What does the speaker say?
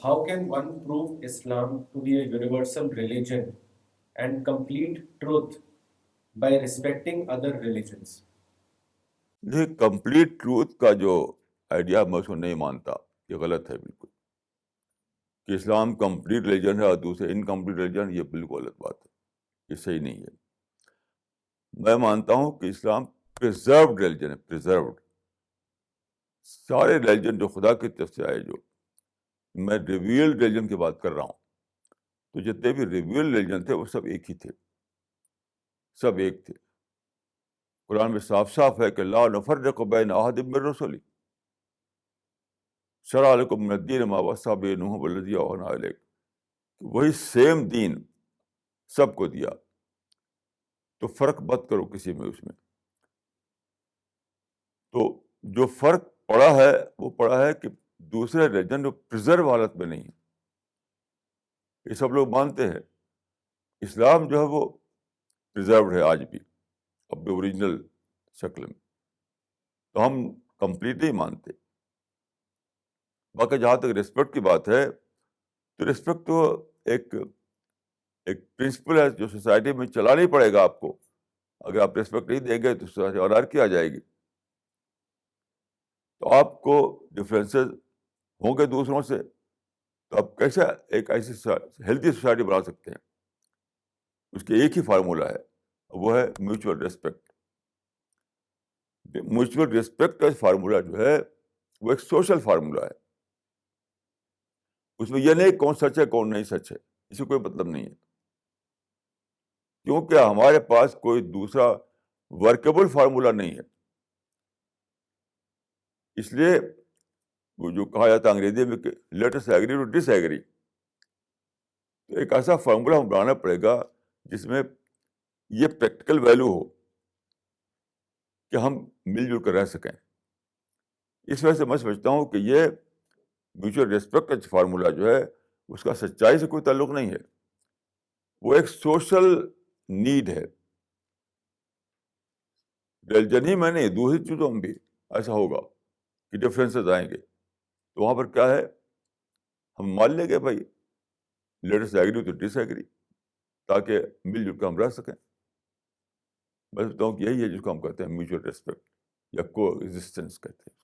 how can one prove Islam to be a universal religion and complete truth by respecting other religions? دیکھیے complete truth کا جو idea میں اس کو نہیں مانتا، یہ غلط ہے بالکل، کہ اسلام کمپلیٹ ریلیجن ہے اور دوسرے انکمپلیٹ ریلیجن، یہ بالکل غلط بات ہے، یہ صحیح نہیں ہے۔ میں مانتا ہوں کہ اسلام پریزروڈ ریلیجن ہے، پریزروڈ۔ سارے ریلیجن جو خدا کی طرف سے آئے، جو میں ریویل ریلیجن کی بات کر رہا ہوں، تو جتنے بھی ریویل ریلیجن تھے وہ سب ایک ہی تھے، سب ایک تھے۔ قرآن میں صاف صاف ہے کہ لا نفرق بین احد من رسلی شرع لکم من الدین ما وصی بہ نوح والذی اوحینا الیک، وہی سیم دین سب کو دیا، تو فرق مت کرو کسی میں، اس میں۔ تو جو فرق پڑا ہے وہ پڑا ہے کہ دوسرے ریلیجن جو پریزرو حالت میں نہیں ہے، یہ سب لوگ مانتے ہیں۔ اسلام جو ہے وہ پریزروڈ ہے آج بھی اپنے اوریجنل شکل میں، تو ہم کمپلیٹ نہیں مانتے۔ باقی جہاں تک ریسپیکٹ کی بات ہے، تو ریسپیکٹ تو ایک پرنسپل ہے جو سوسائٹی میں چلانا ہی پڑے گا آپ کو۔ اگر آپ ریسپیکٹ نہیں دیں گے تو سوسائٹی انارکی آ جائے گی۔ تو آپ کو ڈفرینسز ہوں گے دوسروں سے، تو آپ کیسے ایک ایسی ہیلدی سوسائٹی بنا سکتے ہیں؟ اس کے ایک ہی فارمولہ ہے، وہ ہے میوچل ریسپیکٹ۔ میوچل ریسپیکٹ کا فارمولہ جو ہے وہ ایک سوشل فارمولہ ہے۔ اس میں یہ نہیں کون سچ ہے کون نہیں سچ ہے، اس سے کوئی مطلب نہیں ہے، کیونکہ ہمارے پاس کوئی دوسرا ورکیبل فارمولہ نہیں ہے۔ اس لیے وہ جو کہا جاتا ہے انگریزی میں کہ let us agree to disagree, تو ایک ایسا فارمولہ ہم بنانا پڑے گا جس میں یہ پریکٹیکل ویلو ہو کہ ہم مل جل کر رہ سکیں۔ اس وجہ سے میں سمجھتا ہوں کہ یہ میوچل ریسپیکٹ کا فارمولہ جو ہے اس کا سچائی سے کوئی تعلق نہیں ہے، وہ ایک سوشل نیڈ ہے۔ ریلیجن ہی میں نہیں، دوسری چیزوں میں بھی ایسا ہوگا کہ ڈفرینسز آئیں گے، تو وہاں پر کیا ہے، ہم مان لیں گے بھائی let us agree to disagree, تاکہ مل جل کر ہم رہ سکیں۔ میں سمجھتا ہوں کہ یہی ہے جس کو ہم کہتے ہیں میوچل ریسپیکٹ یا کو ایگزسٹنس کہتے ہیں۔